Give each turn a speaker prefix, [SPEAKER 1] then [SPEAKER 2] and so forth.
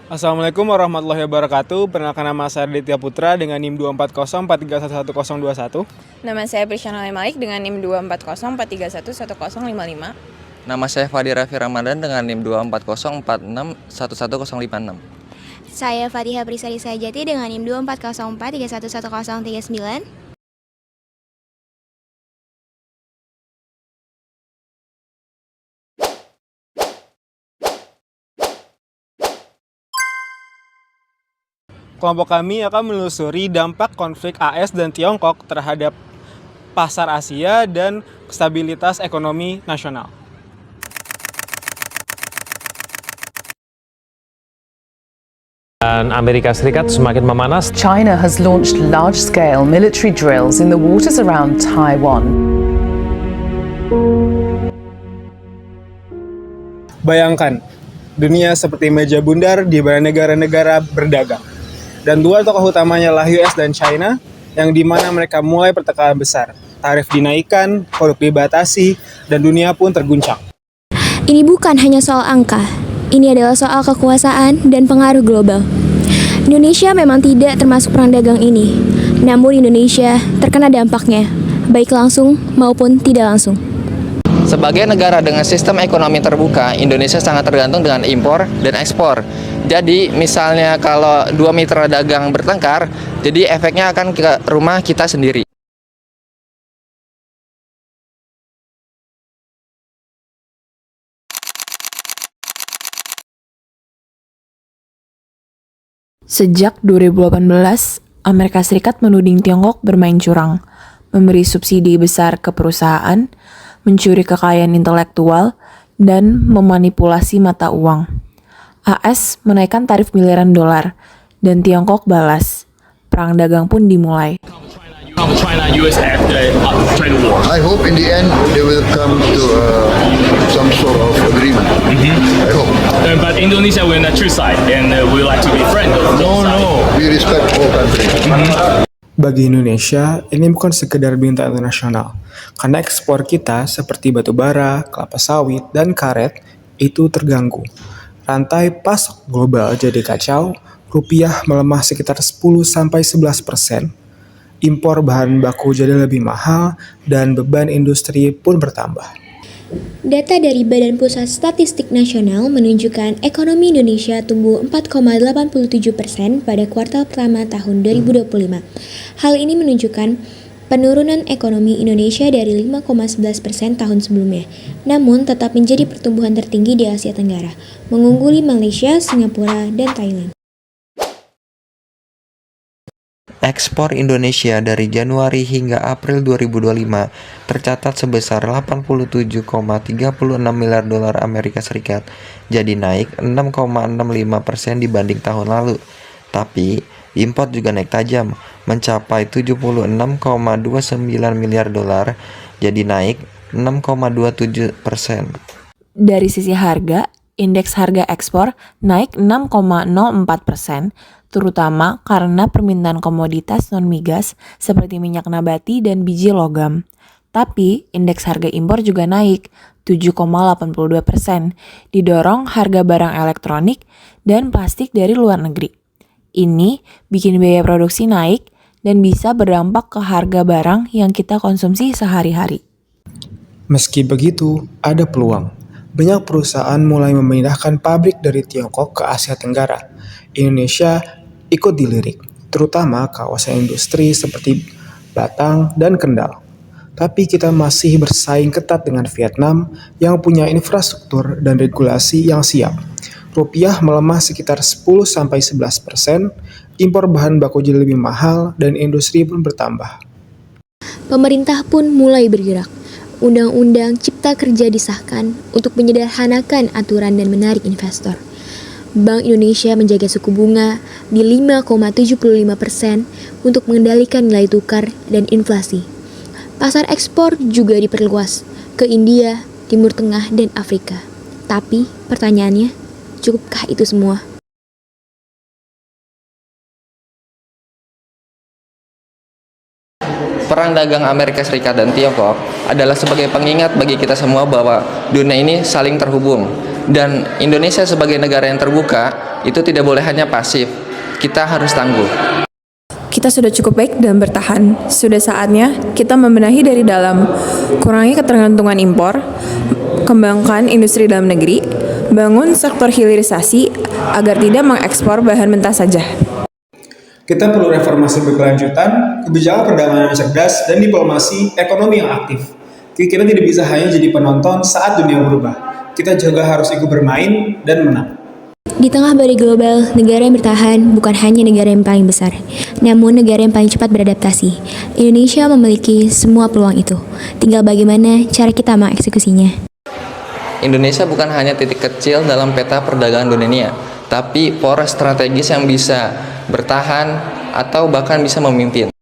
[SPEAKER 1] Assalamualaikum warahmatullahi wabarakatuh. Perkenalkan nama saya Aditya Putra dengan NIM 24043111051.
[SPEAKER 2] Nama saya Prisciana Malik dengan NIM 24043111055.
[SPEAKER 3] Nama saya Fadi Raffi Ramadan dengan NIM 24046611056.
[SPEAKER 4] Saya Fatiha Prisari Sajati dengan NIM 24043111039.
[SPEAKER 1] Kelompok kami akan menelusuri dampak konflik AS dan Tiongkok terhadap pasar Asia dan stabilitas ekonomi nasional.
[SPEAKER 5] Dan Amerika Serikat semakin memanas.
[SPEAKER 6] China has launched large-scale military drills in the waters around Taiwan.
[SPEAKER 1] Bayangkan, dunia seperti meja bundar di mana negara-negara berdagang. Dan dua tokoh utamanya lah US dan China, yang dimana mereka mulai pertengkaran besar. Tarif dinaikkan, produk dibatasi, dan dunia pun terguncang.
[SPEAKER 4] Ini bukan hanya soal angka, ini adalah soal kekuasaan dan pengaruh global. Indonesia memang tidak termasuk perang dagang ini, namun Indonesia terkena dampaknya, baik langsung maupun tidak langsung.
[SPEAKER 3] Sebagai negara dengan sistem ekonomi terbuka, Indonesia sangat tergantung dengan impor dan ekspor. Jadi misalnya kalau dua mitra dagang bertengkar, jadi efeknya akan ke rumah kita sendiri.
[SPEAKER 7] Sejak 2018, Amerika Serikat menuding Tiongkok bermain curang, memberi subsidi besar ke perusahaan, mencuri kekayaan intelektual, dan memanipulasi mata uang. AS menaikkan tarif miliaran dolar, dan Tiongkok balas. Perang dagang pun dimulai.
[SPEAKER 8] China-US trade war.
[SPEAKER 9] I hope in the end they will come to some sort of agreement. I hope.
[SPEAKER 8] But Indonesia will not choose side, and we like to be friends.
[SPEAKER 9] No, we respect all countries.
[SPEAKER 1] Bagi Indonesia, ini bukan sekedar bintang internasional, karena ekspor kita seperti batu bara, kelapa sawit, dan karet itu terganggu. Rantai pasok global jadi kacau, rupiah melemah sekitar 10-11%, impor bahan baku jadi lebih mahal, dan beban industri pun bertambah.
[SPEAKER 4] Data dari Badan Pusat Statistik Nasional menunjukkan ekonomi Indonesia tumbuh 4,87% pada kuartal pertama tahun 2025. Hal ini menunjukkan penurunan ekonomi Indonesia dari 5,11% tahun sebelumnya, namun tetap menjadi pertumbuhan tertinggi di Asia Tenggara, mengungguli Malaysia, Singapura, dan Thailand.
[SPEAKER 3] Ekspor Indonesia dari Januari hingga April 2025 tercatat sebesar 87,36 miliar dolar Amerika Serikat, jadi naik 6,65% dibanding tahun lalu. Tapi, impor juga naik tajam, mencapai 76,29 miliar dolar, jadi naik 6,27%.
[SPEAKER 7] Dari sisi harga, indeks harga ekspor naik 6,04%, terutama karena permintaan komoditas non-migas seperti minyak nabati dan biji logam. Tapi, indeks harga impor juga naik 7,82%, didorong harga barang elektronik dan plastik dari luar negeri. Ini bikin biaya produksi naik dan bisa berdampak ke harga barang yang kita konsumsi sehari-hari.
[SPEAKER 1] Meski begitu, ada peluang. Banyak perusahaan mulai memindahkan pabrik dari Tiongkok ke Asia Tenggara. Indonesia ikut dilirik, terutama kawasan industri seperti Batang dan Kendal. Tapi kita masih bersaing ketat dengan Vietnam yang punya infrastruktur dan regulasi yang siap. Rupiah melemah sekitar 10-11%, impor bahan baku jadi lebih mahal, dan industri pun bertambah.
[SPEAKER 4] Pemerintah pun mulai bergerak. Undang-Undang Cipta Kerja disahkan untuk menyederhanakan aturan dan menarik investor. Bank Indonesia menjaga suku bunga di 5,75% untuk mengendalikan nilai tukar dan inflasi. Pasar ekspor juga diperluas ke India, Timur Tengah, dan Afrika. Tapi pertanyaannya, cukupkah itu semua?
[SPEAKER 3] Perang dagang Amerika Serikat dan Tiongkok adalah sebagai pengingat bagi kita semua bahwa dunia ini saling terhubung. Dan Indonesia sebagai negara yang terbuka itu tidak boleh hanya pasif, kita harus tangguh.
[SPEAKER 2] Kita sudah cukup baik dan bertahan. Sudah saatnya kita membenahi dari dalam, kurangi ketergantungan impor, kembangkan industri dalam negeri, bangun sektor hilirisasi agar tidak mengekspor bahan mentah saja.
[SPEAKER 1] Kita perlu reformasi berkelanjutan, kebijakan perdagangan yang cerdas, dan diplomasi ekonomi yang aktif. Kita tidak bisa hanya jadi penonton saat dunia berubah. Kita juga harus ikut bermain dan menang.
[SPEAKER 4] Di tengah badai global, negara yang bertahan bukan hanya negara yang paling besar, namun negara yang paling cepat beradaptasi. Indonesia memiliki semua peluang itu. Tinggal bagaimana cara kita mengeksekusinya.
[SPEAKER 3] Indonesia bukan hanya titik kecil dalam peta perdagangan dunia, tapi poros strategis yang bisa bertahan atau bahkan bisa memimpin.